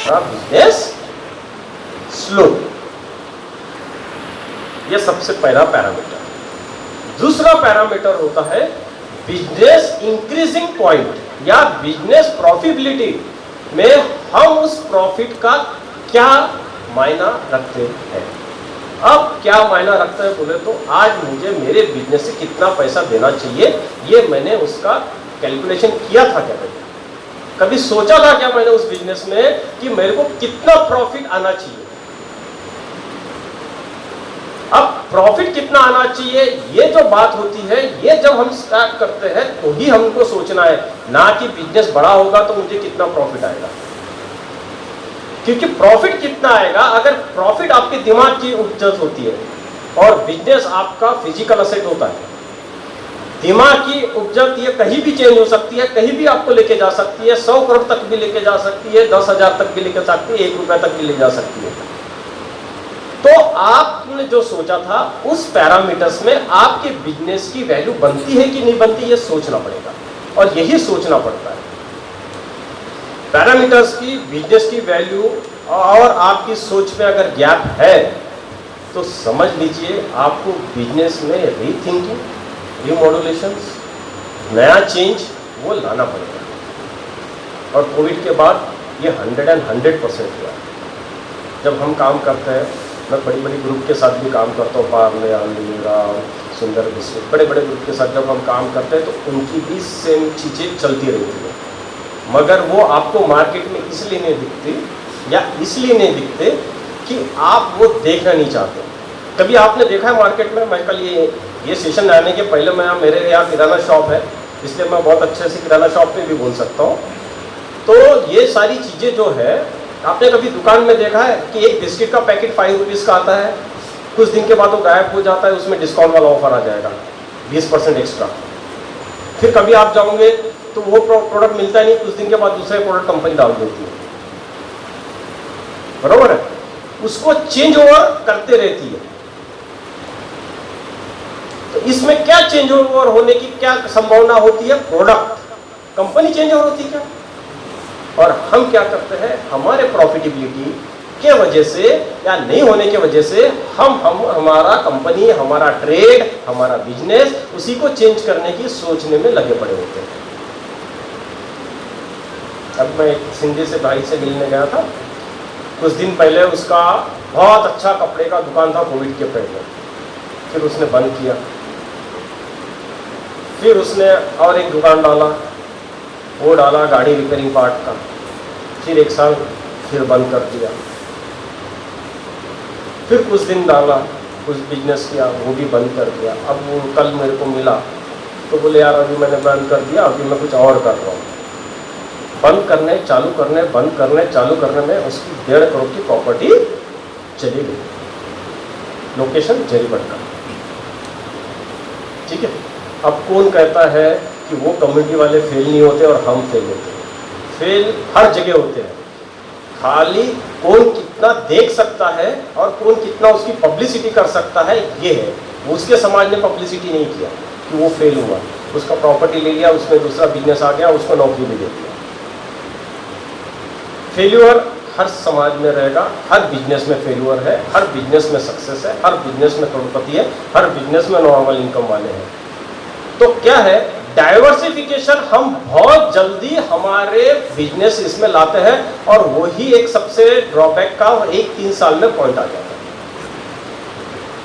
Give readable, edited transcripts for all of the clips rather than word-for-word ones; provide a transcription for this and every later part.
Business slow. ये सबसे पहला पैरामीटर। दूसरा पैरामीटर होता है बिजनेस इंक्रीजिंग पॉइंट या बिजनेस प्रॉफिटेबिलिटी में हम उस प्रॉफिट का क्या मायना रखते हैं। अब क्या मायना रखता है बोले तो आज मुझे मेरे बिजनेस से कितना पैसा देना चाहिए, ये मैंने उसका कैलकुलेशन किया था क्या मैंने कभी सोचा था क्या मैंने उस बिजनेस में कि मेरे को कितना प्रॉफिट आना चाहिए। अब प्रॉफिट कितना आना चाहिए ये जो बात होती है, ये जब हम स्टार्ट करते हैं तो ही हमको सोचना है, ना कि बिजनेस बड़ा होगा तो मुझे कितना प्रॉफिट आएगा। क्योंकि प्रॉफिट कितना आएगा, अगर प्रॉफिट आपके दिमाग की उपज होती है और बिजनेस आपका फिजिकल असेट होता है, दिमाग की उपज ये कहीं भी चेंज हो सकती है, कहीं भी आपको लेके जा सकती है, 100 करोड़ तक भी लेके जा सकती है, 10,000 तक भी लेके जा सकती है, 1 रुपया तक भी ले जा सकती है। तो आपने जो सोचा था उस पैरामीटर्स में आपके बिजनेस की वैल्यू बनती है कि नहीं बनती, ये सोचना पड़ेगा और यही सोचना पड़ता है। पैरामीटर्स की, बिजनेस की वैल्यू और आपकी सोच में अगर गैप है तो समझ लीजिए आपको बिजनेस में रीथिंकिंग, रिमॉड्यूलेशंस, नया चेंज वो लाना पड़ेगा। और कोविड के बाद ये 100% हुआ। जब हम काम करते हैं, मैं बड़ी बड़ी ग्रुप के साथ भी काम करता हूँ, पार्ले, आंधेरा, सुंदर बिस्कुट, बड़े बड़े ग्रुप के साथ जब हम काम करते हैं तो उनकी भी सेम चीज़ें चलती रहती है, मगर वो आपको मार्केट में इसलिए नहीं दिखती या इसलिए नहीं दिखते कि आप वो देखना नहीं चाहते। कभी आपने देखा है मार्केट में, मैं कल ये सेशन आने के पहले मेरे यहाँ किराना शॉप है, इसलिए मैं बहुत अच्छे से किराना शॉप पे भी बोल सकता हूँ। तो ये सारी चीज़ें जो है, आपने कभी दुकान में देखा है कि एक बिस्किट का पैकेट 5 रुपीज़ का आता है, कुछ दिन के बाद वो गायब हो जाता है, उसमें डिस्काउंट वाला ऑफर आ जाएगा 20% एक्स्ट्रा। फिर कभी आप जाओगे तो वो प्रोडक्ट मिलता नहीं, कुछ दिन के बाद दूसरे प्रोडक्ट कंपनी डाल देती है, बरोबर है। उसको चेंज ओवर करते रहती है। तो इसमें क्या चेंज ओवर होने की क्या संभावना होती है? प्रोडक्ट, कंपनी चेंज ओवर होती है क्या? और हम क्या करते हैं, हमारे प्रॉफिटेबिलिटी के वजह से या नहीं होने की वजह से हम हमारा कंपनी, हमारा ट्रेड, हमारा बिजनेस, उसी को चेंज करने की सोचने में लगे पड़े होते हैं। अब मैं एक सिंधी से भाई से मिलने गया था कुछ दिन पहले, उसका बहुत अच्छा कपड़े का दुकान था कोविड के पहले, फिर उसने बंद किया, फिर उसने और एक दुकान डाला, वो डाला गाड़ी रिपेयरिंग पार्ट का, फिर 1 साल फिर बंद कर दिया, फिर कुछ दिन डाला, कुछ बिजनेस किया, वो भी बंद कर दिया। अब वो कल मेरे को मिला तो बोले यार अभी मैंने बंद कर दिया, अभी मैं कुछ और कर रहा हूँ। बंद करने चालू करने, बंद करने चालू करने में उसकी 1.5 करोड़ की प्रॉपर्टी चली गई। लोकेशन जरीबटका, ठीक है। अब कौन कहता है कि वो कम्युनिटी वाले फेल नहीं होते और हम फेल होते हैं? फेल हर जगह होते हैं, खाली कौन कितना देख सकता है और कौन कितना उसकी पब्लिसिटी कर सकता है, ये है। उसके समाज ने पब्लिसिटी नहीं किया कि वो फेल हुआ, उसका प्रॉपर्टी ले लिया, उसमें दूसरा बिजनेस आ गया, उसको नौकरी भी दे दिया। फेल्यूर हर समाज में रहेगा, हर बिजनेस में फेल्यूर है, हर बिजनेस में सक्सेस है, हर बिजनेस में करोड़पति है, हर बिजनेस में नॉर्मल इनकम वाले हैं। तो क्या है, डाइवर्सिफिकेशन हम बहुत जल्दी हमारे बिजनेस इसमें लाते हैं और वही एक सबसे ड्रॉबैक का 1-3 साल में पॉइंट आ जाता है।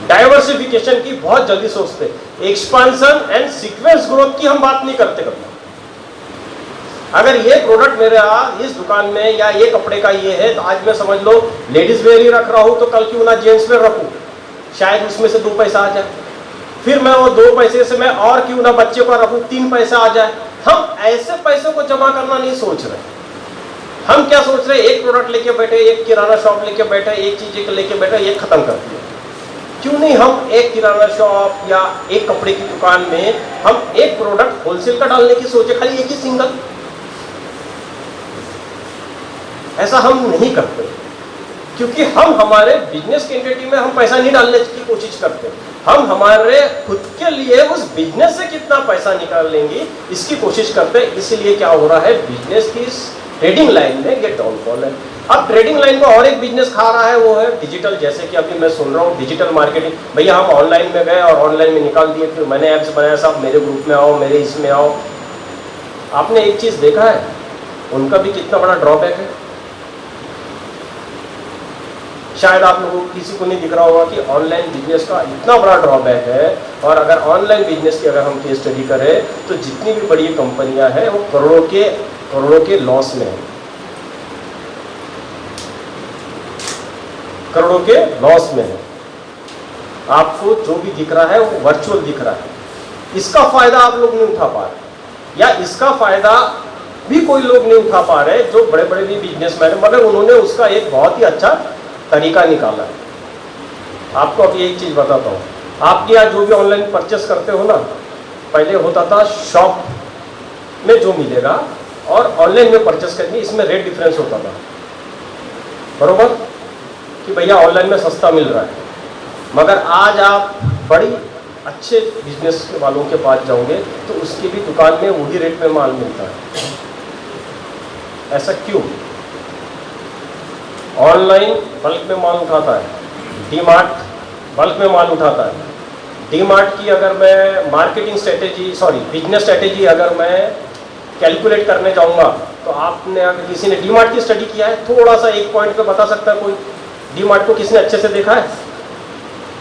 डाइवर्सिफिकेशन की बहुत जल्दी सोचते हैं, एक्सपांशन एंड सीक्वेंस ग्रोथ की हम बात नहीं करते कभी। अगर ये प्रोडक्ट मेरे इस दुकान में या ये कपड़े का ये है, तो आज मैं समझ लो लेडीज वेयर ही रख रहा हूं, तो कल क्यों ना जेंट्स वेयर रखूं, शायद उसमें से 2 पैसा आ जाए। फिर मैं वो 2 पैसे से मैं और क्यों ना बच्चे को रखूं, 3 पैसा आ जाए। हम ऐसे पैसों को जमा करना नहीं सोच रहे। हम क्या सोच रहे, एक प्रोडक्ट लेके बैठे, एक किराना शॉप लेके बैठे, एक चीज लेके बैठे, ये खत्म कर दिया। क्यों नहीं हम एक किराना शॉप या एक कपड़े की दुकान में हम एक प्रोडक्ट होलसेल का डालने की सोचे, खाली एक ही सिंगल। ऐसा हम नहीं करते क्योंकि हम हमारे बिजनेस की एंटिटी में हम पैसा नहीं डालने की कोशिश करते। हम हमारे खुद के लिए उस बिजनेस से कितना पैसा निकाल लेंगे इसकी कोशिश करते हैं। इसलिए क्या हो रहा है, बिजनेस की ट्रेडिंग लाइन में ये डाउनफॉल है। अब ट्रेडिंग लाइन को और एक बिजनेस खा रहा है, वो है डिजिटल। जैसे कि अभी मैं सुन रहा हूँ डिजिटल मार्केटिंग, भैया हम ऑनलाइन में गए और ऑनलाइन में निकाल दिए, फिर मैंने ऐप्स बनाया, साहब मेरे ग्रुप में आओ, मेरे इसमें आओ। आपने एक चीज देखा है, उनका भी कितना बड़ा ड्रॉबैक है। शायद आप लोगों को किसी को नहीं दिख रहा होगा कि ऑनलाइन बिजनेस का इतना बड़ा ड्रॉबैक है। और अगर ऑनलाइन बिजनेस की अगर हम केस स्टडी करें तो जितनी भी बड़ी कंपनियां हैं वो करोड़ों के लॉस में है, करोड़ों के लॉस में है। आपको जो भी दिख रहा है वो वर्चुअल दिख रहा है, इसका फायदा आप लोग नहीं उठा पा रहे, या इसका फायदा भी कोई लोग नहीं उठा पा रहे जो बड़े बड़े भी बिजनेसमैन है, मगर उन्होंने उसका एक बहुत ही अच्छा तरीका निकाला है। आपको अभी एक चीज बताता हूँ, आपके यहाँ जो भी ऑनलाइन परचेस करते हो ना, पहले होता था शॉप में जो मिलेगा और ऑनलाइन में परचेस करनी, इसमें रेट डिफरेंस होता था, बरोबर, कि भैया ऑनलाइन में सस्ता मिल रहा है। मगर आज आप बड़ी अच्छे बिजनेस वालों के पास जाओगे तो उसकी भी दुकान में वही रेट में माल मिलता है। ऐसा क्यों? ऑनलाइन बल्क में माल उठाता है, डीमार्ट बल्क में माल उठाता है। डीमार्ट की अगर मैं marketing strategy, sorry business strategy अगर मैं कैलकुलेट करने जाऊंगा तो आपने, अगर किसी ने डीमार्ट की स्टडी किया है, थोड़ा सा एक पॉइंट पे बता सकता है कोई? डीमार्ट को किसने अच्छे से देखा है?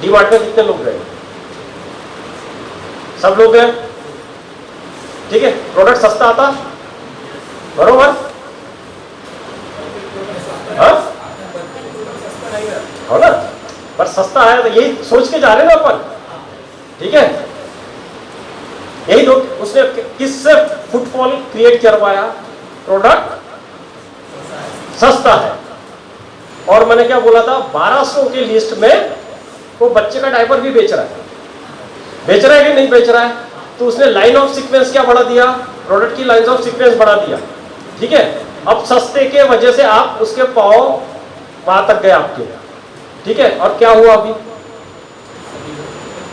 डीमार्ट में कितने लोग गए? सब लोग गए, ठीक है। प्रोडक्ट सस्ता आता, बरोबर, हाँ हो ना, पर सस्ता है तो यही सोच के जा रहे ना अपन, ठीक है। यही लोग, उसने किससे फुटफॉल क्रिएट करवाया? प्रोडक्ट सस्ता है। और मैंने क्या बोला था, 1200 के लिस्ट में वो बच्चे का डायपर भी बेच रहा है, बेच रहा है कि नहीं बेच रहा है? तो उसने लाइन ऑफ सीक्वेंस क्या बढ़ा दिया? प्रोडक्ट की लाइन ऑफ सीक्वेंस बढ़ा दिया, ठीक है। अब सस्ते के वजह से आप उसके पाव वहां तक गए आपके, ठीक है। और क्या हुआ अभी?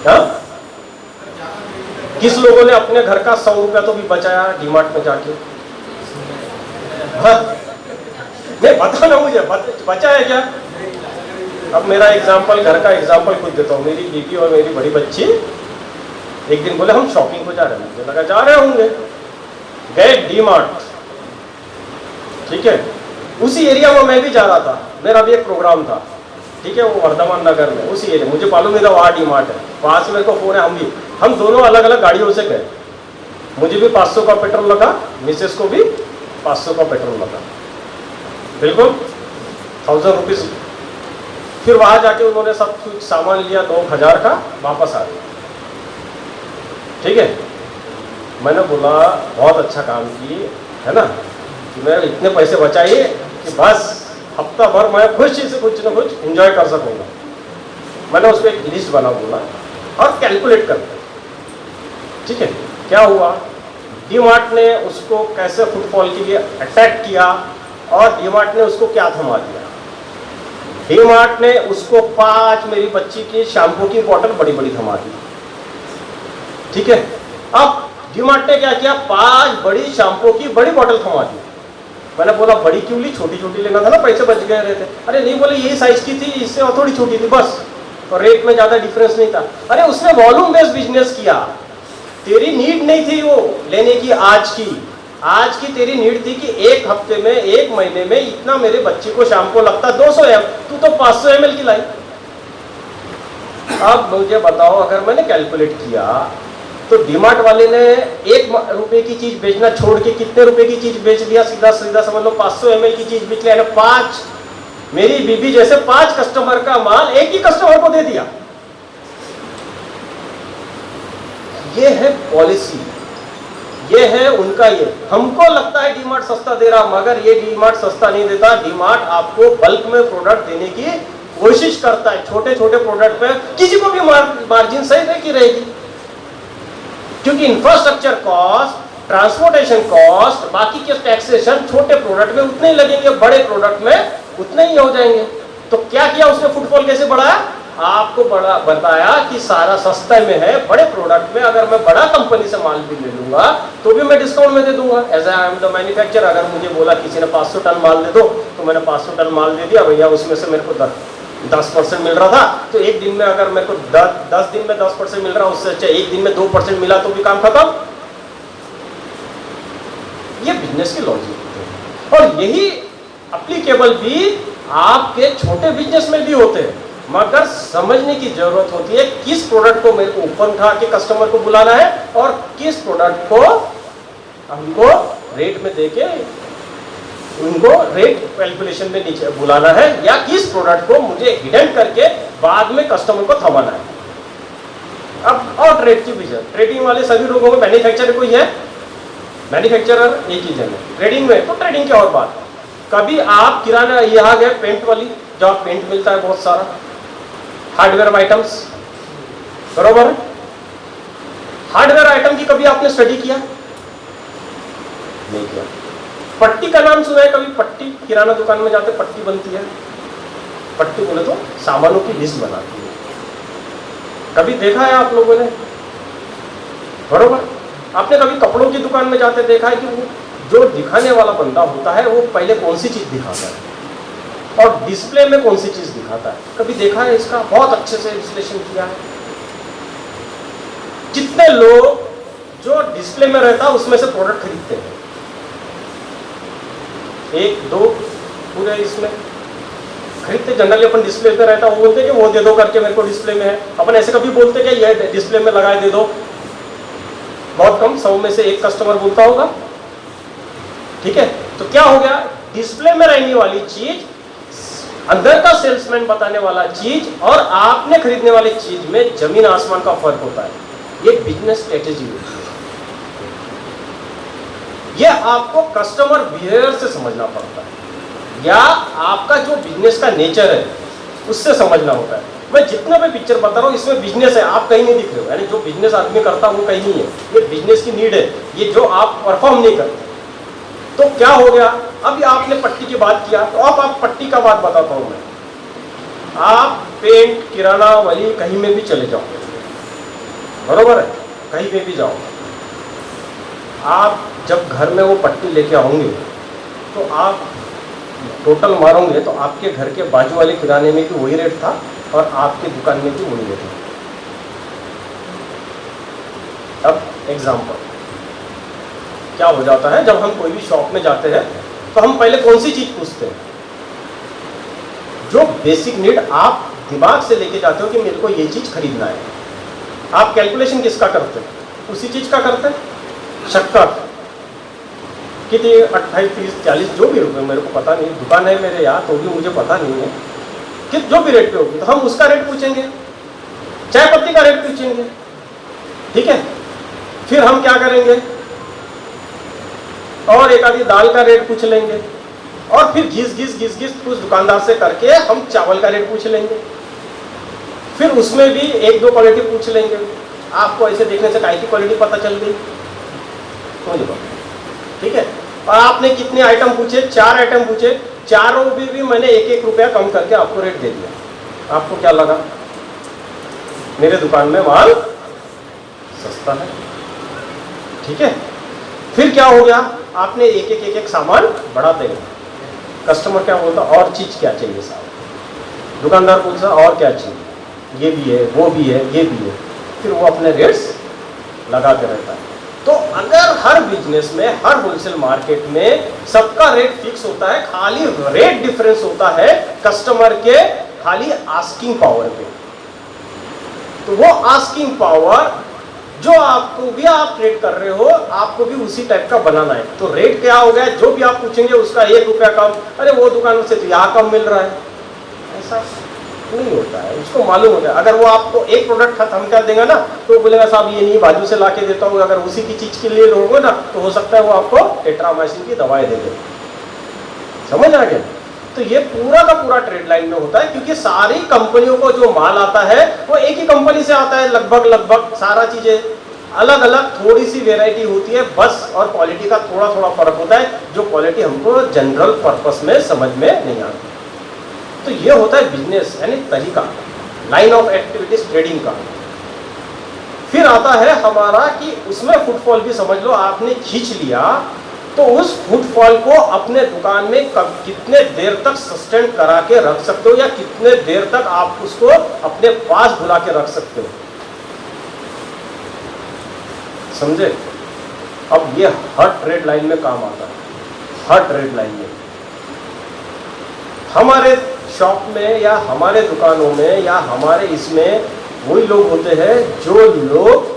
हाँ, किस लोगों ने अपने घर का 100 रुपया तो भी बचाया डीमार्ट में जाके? हाँ, नहीं बता ना मुझे, बचा है क्या? अब मेरा एग्जाम्पल, घर का एग्जाम्पल खुद देता हूँ। मेरी बीवी और मेरी बड़ी बच्ची एक दिन बोले हम शॉपिंग को जा रहे हैं, मुझे लगा जा रहे होंगे, गए डीमार्ट, ठीक है। उसी एरिया में मैं भी जा रहा था, मेरा भी एक प्रोग्राम था, ठीक है, वो वर्धमान नगर में, उसी एरिया, मुझे मालूम नहीं था वहाँ डीमार्ट है। वहां से मेरे को फोन है, हम दोनों अलग अलग गाड़ियों से गए। मुझे भी 500 का पेट्रोल लगा, मिसेस को भी 500 का पेट्रोल लगा, बिल्कुल 1000 रुपीज। फिर वहां जाके उन्होंने सब कुछ सामान लिया, 2000 का, वापस आ गए, ठीक है। मैंने बोला बहुत अच्छा काम किए, है ना, कि मैं इतने पैसे बचाइए कि बस हफ्ता भर मैं खुशी से कुछ ना कुछ एंजॉय कर सकूंगा। मैंने उस पर एक लिस्ट बना, बोला और कैलकुलेट करते, ठीक है। क्या हुआ, डीमार्ट ने उसको कैसे फुटफॉल के लिए अटैक किया और डीमार्ट ने उसको क्या थमा दिया? डीमार्ट ने उसको 5 मेरी बच्ची की शैम्पू की बोतल बड़ी बड़ी थमा दी, ठीक है। अब डीमार्ट ने क्या किया, 5 बड़ी शैम्पू की बड़ी बोतल थमा दी। मैंने बोला बड़ी क्यों ली, छोटी छोटी लेना था ना, पैसे बच गए रहते। अरे नहीं, बोले यही साइज की थी, इससे और थोड़ी छोटी थी बस, और रेट में ज्यादा डिफरेंस नहीं था। अरे उसने वॉल्यूम बेस्ड बिजनेस किया, तेरी नीड नहीं थी वो लेने की। आज की तेरी नीड थी कि एक हफ्ते में, एक महीने में इतना मेरे बच्चे को शैम्पू लगता 200 ml, तू तो 500 ml की लाई। अब मुझे बताओ, अगर मैंने कैलकुलेट किया तो डीमार्ट वाले ने 1 रुपए की चीज बेचना छोड़ के कितने रुपए की चीज बेच दिया? सीधा सीधा समझ लो 500 ml की चीज बेच लिया। 5 मेरी बीबी जैसे 5 कस्टमर का माल एक ही कस्टमर को दे दिया। ये है पॉलिसी, ये है उनका। ये हमको लगता है डीमार्ट सस्ता दे रहा, मगर ये डीमार्ट सस्ता नहीं देता। डीमार्ट आपको बल्क में प्रोडक्ट देने की कोशिश करता है। छोटे छोटे प्रोडक्ट पे किसी को भी मार्जिन सही की रहेगी, क्योंकि इंफ्रास्ट्रक्चर कॉस्ट, ट्रांसपोर्टेशन कॉस्ट, बाकी के टैक्सेशन छोटे प्रोडक्ट में उतने ही लगेंगे, बड़े प्रोडक्ट में उतने ही हो जाएंगे। तो क्या किया उसने, फुटफॉल कैसे बढ़ाया? आपको बड़ा बताया कि सारा सस्ते में है, बड़े प्रोडक्ट में अगर मैं बड़ा कंपनी से माल भी ले लूंगा तो भी मैं डिस्काउंट में दे दूंगा। As I am the manufacturer, अगर मुझे बोला किसी ने 500 टन माल दे दो तो मैंने 500 टन माल दे दिया भैया, उसमें से मेरे को 10% मिल रहा था, तो एक दिन में अगर मेरे को 10 दिन में 10% मिल रहा, उससे अच्छा एक दिन में 2% मिला तो भी काम खत्म। ये बिजनेस की लॉजिक है और यही एप्लीकेबल भी आपके छोटे बिजनेस में भी होते हैं, मगर समझने की जरूरत होती है किस प्रोडक्ट को मेरे को ऊपर उठा के कस्टमर को बुलाना है और किस प्रोडक्ट को हमको रेट में देके उनको रेट कैलकुलेशन में नीचे बुलाना है, या किस प्रोडक्ट को मुझे हिडन करके बाद में कस्टमर को थमाना है। अब और ट्रेड की विजन, ट्रेडिंग वाले सभी लोगों में मैन्युफैक्चरर कोई है, मैन्युफैक्चरर एक ही जन है। ट्रेडिंग में तो ट्रेडिंग की और बात, कभी आप किराना यहाँ गए पेंट वाली, जहाँ पेंट मिलता है बहुत सारा हार्डवेयर आइटम्स, बरोबर है? हार्डवेयर आइटम की कभी आपने स्टडी किया? नहीं किया। पट्टी का नाम सुना है कभी? पट्टी, किराना दुकान में जाते पट्टी बनती है, पट्टी बोले तो सामानों की लिस्ट बनाती है, कभी देखा है आप लोगों ने? बरोबर। आपने कभी कपड़ों की दुकान में जाते देखा है कि वो जो दिखाने वाला बंदा होता है वो पहले कौन सी चीज दिखाता है और डिस्प्ले में कौन सी चीज दिखाता है? कभी देखा है इसका? बहुत अच्छे से विश्लेषण किया है। कितने लोग जो डिस्प्ले में रहता है उसमें से प्रोडक्ट खरीदते हैं? 1-2 पूरे इसमें खरीदते। जनरली अपन डिस्प्ले पे रहता है, वो बोलते कि वो दे दो करके, मेरे को डिस्प्ले में है। अपन ऐसे कभी बोलते कि ये डिस्प्ले में लगाए दे दो? बहुत कम, 100 में से 1 कस्टमर बोलता होगा। ठीक है, तो क्या हो गया? डिस्प्ले में रहने वाली चीज, अंदर का सेल्समैन बताने वाला चीज और आपने खरीदने वाली चीज में जमीन आसमान का फर्क होता है। ये बिजनेस स्ट्रेटेजी होती है। ये आपको कस्टमर बिहेवियर से समझना पड़ता है या आपका जो बिजनेस का नेचर है उससे समझना होता है। मैं जितने भी पिक्चर बता रहा हूँ इसमें बिजनेस है, आप कहीं नहीं दिख रहे हो, यानी जो बिजनेस आदमी करता है वो कहीं नहीं है, ये बिजनेस की नीड है, ये जो आप परफॉर्म नहीं करते। तो क्या हो गया? अभी आपने पट्टी की बात किया, तो अब आप पट्टी का बात बताता हूं मैं। आप पेंट, किराना वाली कहीं में भी चले जाओ, बरोबर है, कहीं में भी जाओ, आप जब घर में वो पट्टी लेके आओगे तो आप टोटल मारोगे तो आपके घर के बाजू वाले किराने में भी वही रेट था और आपके दुकान में भी वही रेट था। अब एग्जाम्पल क्या हो जाता है, जब हम कोई भी शॉप में जाते हैं तो हम पहले कौन सी चीज पूछते हैं? जो बेसिक नीड आप दिमाग से लेके जाते हो कि मेरे को ये चीज खरीदना है, आप कैलकुलेशन किसका करते हैं? उसी चीज का करते हैं। शक्कर कितनी? 28, 30, 40 जो भी रुपए, मेरे को पता नहीं, दुकान है मेरे यहाँ तो भी मुझे पता नहीं है कि जो भी रेट पे होगी तो हम उसका रेट पूछेंगे, चाय पत्ती का रेट पूछेंगे। ठीक है, फिर हम क्या करेंगे और एक आधी दाल का रेट पूछ लेंगे और फिर घिस घिस कुछ दुकानदार से करके हम चावल का रेट पूछ लेंगे, फिर उसमें भी 1-2 क्वालिटी पूछ लेंगे। आपको ऐसे देखने से काहे की क्वालिटी पता चल गई? ठीक है, और आपने कितने आइटम पूछे? 4 आइटम पूछे, चारों भी मैंने 1-1 रुपया कम करके आपको रेट दे दिया। आपको क्या लगा? मेरे दुकान में माल सस्ता है। ठीक है, फिर क्या हो गया? आपने एक सामान बढ़ाते गए। कस्टमर क्या बोलता? और चीज क्या चाहिए साहब? दुकानदार पूछता और क्या चाहिए? ये भी है, वो भी है, ये भी है। फिर वो अपने रेट्स लगाते रहता है। तो अगर हर बिजनेस में, हर होलसेल मार्केट में सबका रेट फिक्स होता है, खाली रेट डिफरेंस होता है कस्टमर के खाली आस्किंग पावर पे, तो वो आस्किंग पावर जो आपको भी आप ट्रेड कर रहे हो आपको भी उसी टाइप का बनाना है। तो रेट क्या हो गया? जो भी आप पूछेंगे उसका 1 रुपया कम, अरे वो दुकान से तो यहाँ कम मिल रहा है, ऐसा नहीं होता है। उसको मालूम होता है। अगर वो आपको एक प्रोडक्ट हम क्या देगा ना तो वो बोलेगा साहब ये नहीं, बाजू से ला के देता हूँ। अगर उसी की चीज के लिए लोगे ना तो हो सकता है वो आपको टेट्रामाइसिन की दवाई दे दे। समझ आ गया? तो ये पूरा का पूरा ट्रेड लाइन में होता है, क्योंकि सारी कंपनियों को जो माल आता है वो एक ही कंपनी से आता है, लगभग सारा चीजें अलग अलग, थोड़ी सी वेराइटी होती है बस, और क्वालिटी का थोड़ा थोड़ा फर्क होता है, जो क्वालिटी हमको जनरल पर्पस में समझ में नहीं आती। तो ये होता है बिजनेस, यानी तरीका। लाइन ऑफ एक्टिविटीज ट्रेडिंग का। फिर आता है हमारा कि उसमें फुटफॉल भी समझ लो आपने खींच लिया, तो उस फुटफॉल को अपने दुकान में कितने देर तक सस्टेन करा के रख सकते हो, या कितने देर तक आप उसको अपने पास बुला के रख सकते हो, समझे। अब ये हर ट्रेड लाइन में काम आता है, हर ट्रेड लाइन में। हमारे शॉप में या हमारे दुकानों में या हमारे इसमें वही लोग होते हैं जो लोग,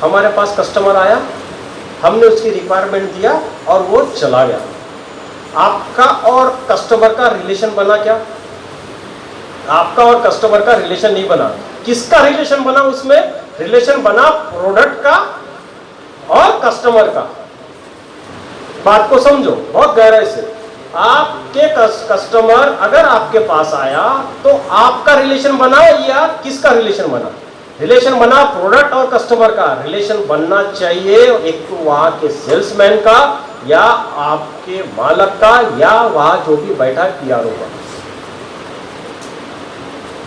हमारे पास कस्टमर आया, हमने उसकी रिक्वायरमेंट दिया और वो चला गया। आपका और कस्टमर का रिलेशन बना क्या? आपका और कस्टमर का रिलेशन नहीं बना। किसका रिलेशन बना? उसमें रिलेशन बना प्रोडक्ट का और कस्टमर का। बात को समझो बहुत गहराई से। आपके कस्टमर अगर आपके पास आया तो आपका रिलेशन बना या किसका रिलेशन बना? रिलेशन बना प्रोडक्ट और कस्टमर का। रिलेशन बनना चाहिए एक तो वहां के सेल्समैन का, या आपके मालक का, या वहां जो भी बैठा है पीआरओ का।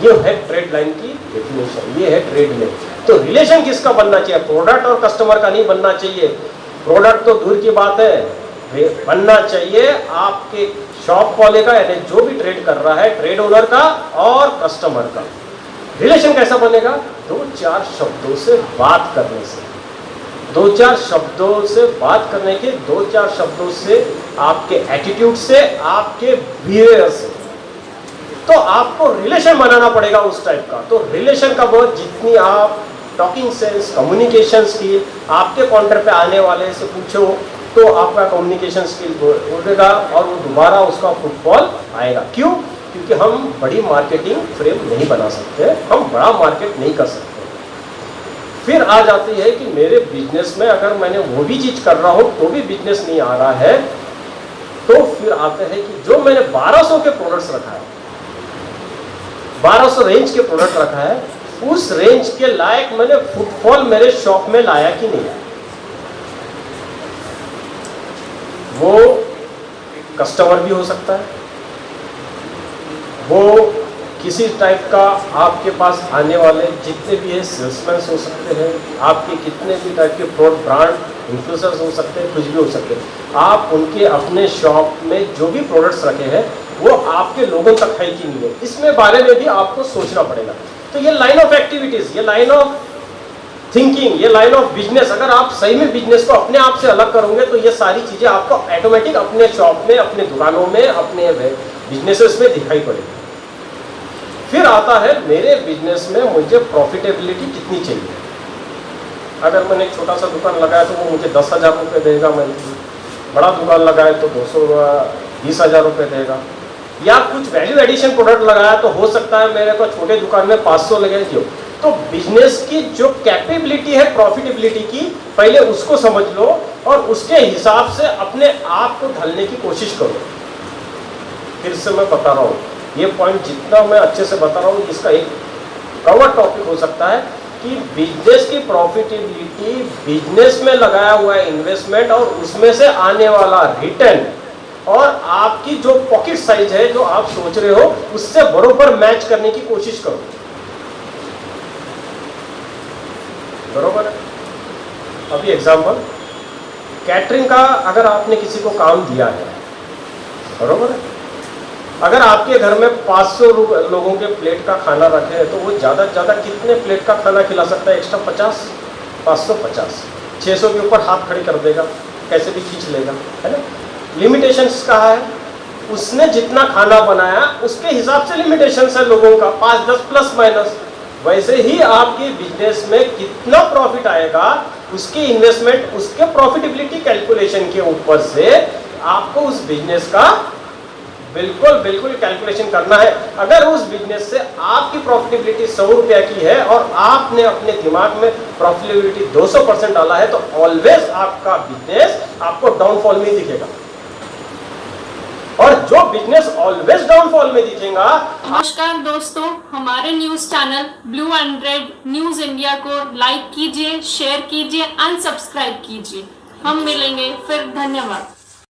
ये है ट्रेड लाइन की डेफिनेशन, ये है ट्रेड में। तो रिलेशन किसका बनना चाहिए? प्रोडक्ट और कस्टमर का नहीं बनना चाहिए। प्रोडक्ट तो दूर की बात है, बनना चाहिए आपके शॉप वाले का, यानी जो भी ट्रेड कर रहा है, ट्रेड ओनर का और कस्टमर का। रिलेशन कैसा बनेगा? 2-4 शब्दों से बात करने से, 2-4 शब्दों से बात करने के, 2-4 शब्दों से, आपके एटीट्यूड से, आपके बिहेवियर से। तो आपको रिलेशन बनाना पड़ेगा उस टाइप का। तो रिलेशन का बहुत, जितनी आप टॉकिंग सेंस, कम्युनिकेशन स्किल, आपके काउंटर पे आने वाले से पूछो तो आपका कम्युनिकेशन स्किल बढ़ेगा और वो दोबारा उसका फुटफॉल आएगा। क्यों? क्योंकि हम बड़ी मार्केटिंग फ्रेम नहीं बना सकते, हम बड़ा मार्केट नहीं कर सकते। फिर आ जाती है कि मेरे बिजनेस में अगर मैंने वो भी चीज कर रहा हूं तो भी बिजनेस नहीं आ रहा है, तो फिर आते हैं कि जो मैंने 1200 के प्रोडक्ट्स रखा है, 1200 रेंज के प्रोडक्ट रखा है, उस रेंज के लायक मैंने फुटफॉल मेरे शॉप में लाया कि नहीं लाया। वो कस्टमर भी हो सकता है, वो किसी टाइप का आपके पास आने वाले जितने भी है सेल्समैन हो सकते हैं, आपके कितने भी टाइप के प्रोडक्ट ब्रांड इन्फ्लुएंसर्स हो सकते हैं, कुछ भी हो सकते हैं। आप उनके अपने शॉप में जो भी प्रोडक्ट्स रखे हैं वो आपके लोगों तक है कि नहीं है, इसमें बारे में भी आपको सोचना पड़ेगा। तो ये लाइन ऑफ एक्टिविटीज, ये लाइन ऑफ थिंकिंग, ये लाइन ऑफ बिजनेस, अगर आप सही में बिजनेस को अपने आप से अलग करोगे तो ये सारी चीजें आपको ऑटोमेटिक अपने शॉप में, अपने दुकानों में, अपने बिजनेसेस में दिखाई पड़ेगी। फिर आता है मेरे बिजनेस में मुझे प्रॉफिटेबिलिटी कितनी चाहिए। अगर मैंने एक छोटा सा दुकान लगाया तो वो मुझे 10,000 रुपये देगा मंथली, बड़ा दुकान लगाया तो 220,000 रुपये देगा, या कुछ वैल्यू एडिशन प्रोडक्ट लगाया तो हो सकता है मेरे को छोटे दुकान में 500 लगे। जो तो बिजनेस की जो कैपेबिलिटी है प्रॉफिटेबिलिटी की, पहले उसको समझ लो और उसके हिसाब से अपने आप को ढलने की कोशिश करो। फिर से मैं बता रहा हूँ, ये पॉइंट जितना मैं अच्छे से बता रहा हूँ, इसका एक कवर टॉपिक हो सकता है कि बिजनेस की प्रॉफिटेबिलिटी, बिजनेस में लगाया हुआ इन्वेस्टमेंट और उसमें से आने वाला रिटर्न, और आपकी जो पॉकेट साइज है जो आप सोच रहे हो उससे बरोबर मैच करने की कोशिश करो। बरोबर है? अभी एग्जांपल, कैटरिंग का अगर आपने किसी को काम दिया है, बरोबर है, अगर आपके घर में 500 लोगों के प्लेट का खाना रखे हैं तो वो ज़्यादा से ज़्यादा कितने प्लेट का खाना खिला सकता है? एक्स्ट्रा 50, 550, 600 के ऊपर हाथ खड़ी कर देगा, कैसे भी खींच लेगा, है ना। लिमिटेशंस कहा है, उसने जितना खाना बनाया उसके हिसाब से लिमिटेशंस है लोगों का, 5-10 प्लस माइनस। वैसे ही आपके बिजनेस में कितना प्रॉफिट आएगा, उसकी इन्वेस्टमेंट, उसके प्रॉफिटेबिलिटी कैलकुलेशन के ऊपर से आपको उस बिजनेस का बिल्कुल कैलकुलेशन करना है। अगर उस बिजनेस से आपकी प्रॉफिटेबिलिटी 100 रुपया की है और आपने अपने दिमाग में प्रॉफिटेबिलिटी 200% डाला है, तो ऑलवेज आपका बिजनेस आपको डाउनफॉल में दिखेगा। और जो बिजनेस ऑलवेज डाउनफॉल में दिखेगा। नमस्कार दोस्तों, हमारे news channel blue and red news India को लाइक कीजिए, शेयर कीजिए, अनसब्सक्राइब कीजिए। हम मिलेंगे फिर, धन्यवाद।